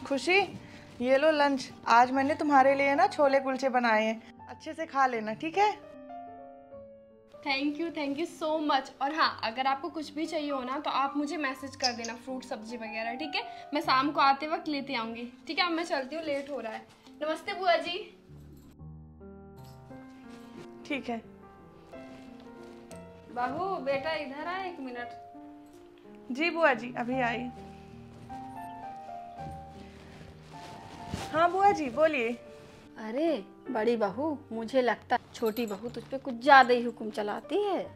खुशी, ये लो लंच। आज मैंने तुम्हारे लिए ना छोले कुलचे बनाए हैं, अच्छे से खा लेना, ठीक है? Thank you so much. और हाँ, अगर आपको कुछ भी चाहिए हो ना तो आप मुझे मैसेज कर देना, फ्रूट सब्जी वगैरह, ठीक है? मैं शाम को आते वक्त लेते आऊँगी, ठीक है? अब मैं चलती हूँ, लेट हो रहा है। नमस्ते बुआ जी। ठीक है। बाबू बेटा इधर आ 1 मिनट। जी बुआ जी, अभी आई। हाँ बुआ जी, बोलिए। अरे बड़ी बहू, मुझे लगता छोटी बहू तुझ पे कुछ ज्यादा ही हुक्म चलाती है।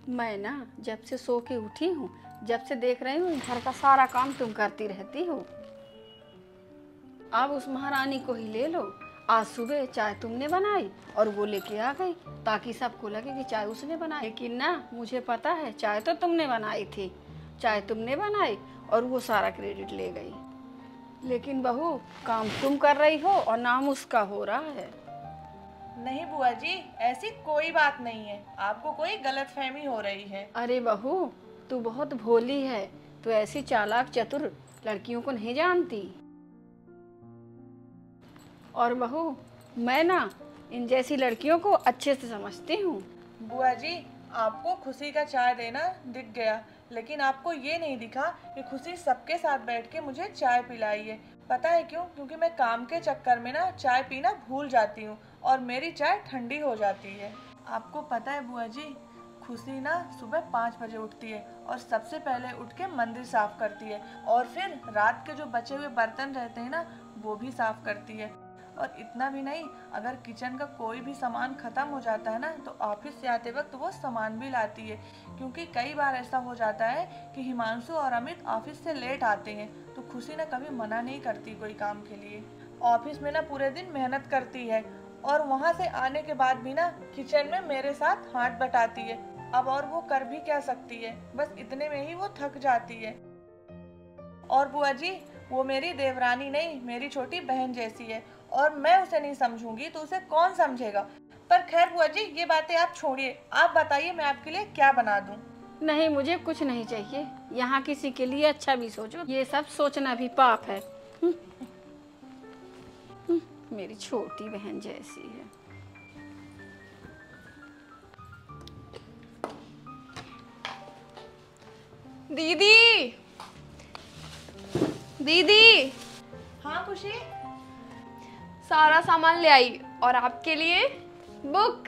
मैं ना जब से सो के उठी हूँ, जब से देख रही हूँ घर का सारा काम तुम करती रहती हो। अब उस महारानी को ही ले लो। आज सुबह चाय तुमने बनाई और वो लेके आ गई ताकि सबको लगे कि चाय उसने बनाई, लेकिन ना मुझे पता है चाय तो तुमने बनाई थी, चाय तुमने बनाई और वो सारा क्रेडिट ले गई। लेकिन बहू, काम तुम कर रही हो और नाम उसका हो रहा है। नहीं बुआ जी, ऐसी कोई बात नहीं है, आपको कोई गलतफहमी हो रही है। अरे बहू, तू बहुत भोली है, तू ऐसी चालाक चतुर लड़कियों को नहीं जानती। और बहू, मैं ना इन जैसी लड़कियों को अच्छे से समझती हूँ। बुआ जी, आपको खुशी का चाय देना दिख गया, लेकिन आपको ये नहीं दिखा कि खुशी सबके साथ बैठ के मुझे चाय पिलाई है। पता है क्यों? क्योंकि मैं काम के चक्कर में ना चाय पीना भूल जाती हूँ और मेरी चाय ठंडी हो जाती है। आपको पता है बुआ जी, खुशी ना सुबह 5 बजे उठती है और सबसे पहले उठ के मंदिर साफ करती है और फिर रात के जो बचे हुए बर्तन रहते हैं ना, वो भी साफ करती है। और इतना भी नहीं, अगर किचन का कोई भी सामान ख़त्म हो जाता है ना तो ऑफिस से आते वक्त वो सामान भी लाती है, क्योंकि कई बार ऐसा हो जाता है कि हिमांशु और अमित ऑफिस से लेट आते हैं तो खुशी ना कभी मना नहीं करती कोई काम के लिए। ऑफिस में ना पूरे दिन मेहनत करती है और वहाँ से आने के बाद भी ना किचन में मेरे साथ हाथ बटाती है। अब और वो कर भी क्या सकती है, बस इतने में ही वो थक जाती है। और बुआ जी, वो मेरी देवरानी नहीं, मेरी छोटी बहन जैसी है और मैं उसे नहीं समझूंगी तो उसे कौन समझेगा। पर खैर बुआ जी, ये बातें आप छोड़िए, आप बताइए मैं आपके लिए क्या बना दूं? नहीं, मुझे कुछ नहीं चाहिए। यहाँ किसी के लिए अच्छा भी सोचो, ये सब सोचना भी पाप है। मेरी छोटी बहन जैसी है। दीदी, दीदी, हाँ खुशी। सारा सामान ले आई और आपके लिए बुक।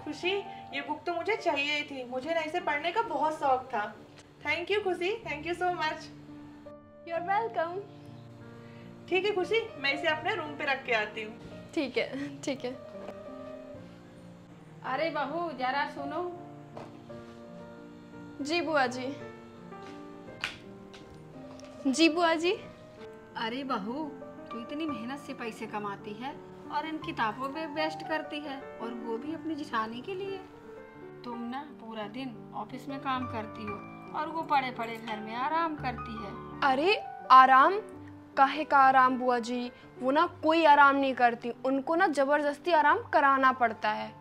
खुशी, ये बुक तो मुझे चाहिए ही थी, मुझे ना इसे पढ़ने का बहुत शौक था। Thank you Khushi, thank you so much. You are welcome. ठीक है खुशी, मैं इसे अपने रूम पे रख के आती हूँ। ठीक है, ठीक है। अरे बहू, जरा सुनो। जी बुआ जी। जी बुआ जी। अरे बहू, तू इतनी मेहनत से पैसे कमाती है और इन किताबों पे वेस्ट करती है, और वो भी अपनी जिठानी के लिए। तुम ना पूरा दिन ऑफिस में काम करती हो और वो पड़े पड़े घर में आराम करती है। अरे आराम? काहे का आराम बुआ जी? वो ना कोई आराम नहीं करती, उनको ना जबरदस्ती आराम कराना पड़ता है।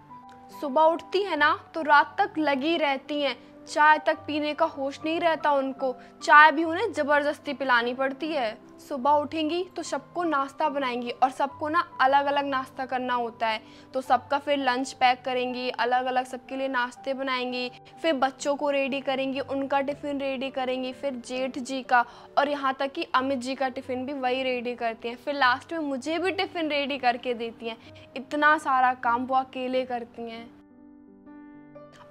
सुबह उठती है ना तो रात तक लगी रहती हैं, चाय तक पीने का होश नहीं रहता उनको, चाय भी उन्हें जबरदस्ती पिलानी पड़ती है। सुबह उठेंगी तो सबको नाश्ता बनाएंगी और सबको ना अलग अलग नाश्ता करना होता है, तो सबका फिर लंच पैक करेंगी, अलग अलग सबके लिए नाश्ते बनाएंगी, फिर बच्चों को रेडी करेंगी, उनका टिफ़िन रेडी करेंगी, फिर जेठ जी का, और यहाँ तक कि अमित जी का टिफ़िन भी वही रेडी करती हैं, फिर लास्ट में मुझे भी टिफ़िन रेडी करके देती हैं। इतना सारा काम वो अकेले करती हैं।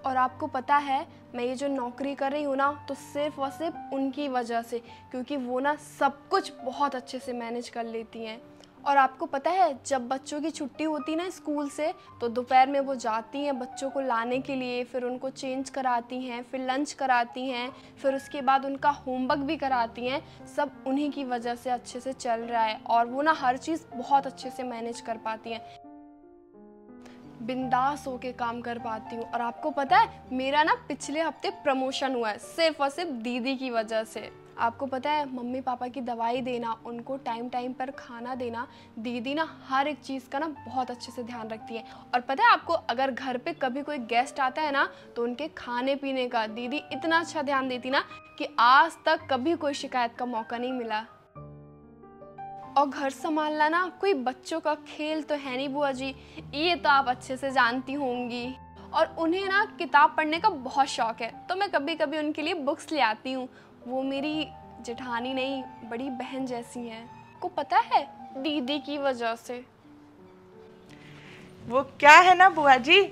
और आपको पता है, मैं ये जो नौकरी कर रही हूँ ना तो सिर्फ और सिर्फ उनकी वजह से, क्योंकि वो ना सब कुछ बहुत अच्छे से मैनेज कर लेती हैं। और आपको पता है, जब बच्चों की छुट्टी होती ना स्कूल से तो दोपहर में वो जाती हैं बच्चों को लाने के लिए, फिर उनको चेंज कराती हैं, फिर लंच कराती हैं, फिर उसके बाद उनका होमवर्क भी कराती हैं। सब उन्हीं की वजह से अच्छे से चल रहा है और वो ना हर चीज़ बहुत अच्छे से मैनेज कर पाती हैं। बिंदास होके काम कर पाती हूँ। और आपको पता है मेरा ना पिछले हफ्ते प्रमोशन हुआ है सिर्फ और सिर्फ दीदी की वजह से। आपको पता है मम्मी पापा की दवाई देना, उनको टाइम टाइम पर खाना देना, दीदी ना हर एक चीज़ का ना बहुत अच्छे से ध्यान रखती है। और पता है आपको, अगर घर पे कभी कोई गेस्ट आता है ना तो उनके खाने पीने का दीदी इतना अच्छा ध्यान देती ना कि आज तक कभी कोई शिकायत का मौका नहीं मिला। और घर संभालना ना कोई बच्चों का खेल तो है नहीं बुआ जी, ये तो आप अच्छे से जानती होंगी। और उन्हें ना किताब पढ़ने का बहुत शौक है, तो मैं कभी कभी उनके लिए बुक्स ले आती हूँ। वो मेरी जेठानी नहीं, बड़ी बहन जैसी हैं। को पता है दीदी की वजह से। वो क्या है ना बुआ जी,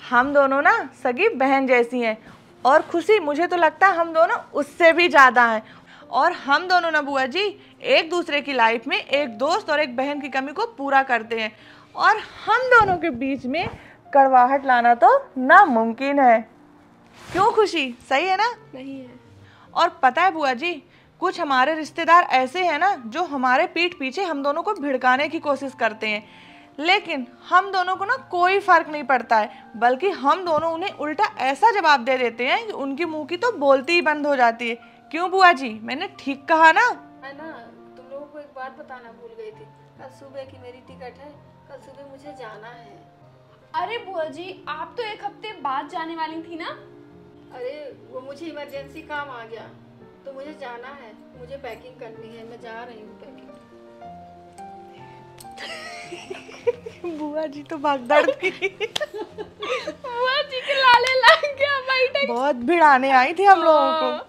हम दोनों ना सगी बहन जैसी हैं। और खुशी, मुझे तो लगता है हम दोनों उससे भी ज़्यादा हैं। और हम दोनों ना बुआ जी एक दूसरे की लाइफ में एक दोस्त और एक बहन की कमी को पूरा करते हैं। और हम दोनों के बीच में कड़वाहट लाना तो नामुमकिन है। क्यों खुशी, सही है ना? नहीं है। और पता है बुआ जी, कुछ हमारे रिश्तेदार ऐसे हैं ना जो हमारे पीठ पीछे हम दोनों को भिड़काने की कोशिश करते हैं, लेकिन हम दोनों को ना कोई फर्क नहीं पड़ता है, बल्कि हम दोनों उन्हें उल्टा ऐसा जवाब दे देते हैं कि उनकी मुंह की तो बोलती ही बंद हो जाती है। क्यों बुआ जी, मैंने ठीक कहा ना? है ना, तुम लोगों को एक बात बताना भूल गई थी। कल सुबह की मेरी टिकट है, कल सुबह मुझे जाना है। अरे बुआ जी, आप तो एक हफ्ते बाद जाने वाली थी ना? अरे वो मुझे इमरजेंसी काम आ गया तो मुझे जाना है, मुझे पैकिंग करनी है, मैं जा रही हूँ पैकिंग। बुआ जी तो भागदड़ थी। बुआ जी के लाले लग गया भाई। बहुत भिड़ाने आई थी हम लोगों को।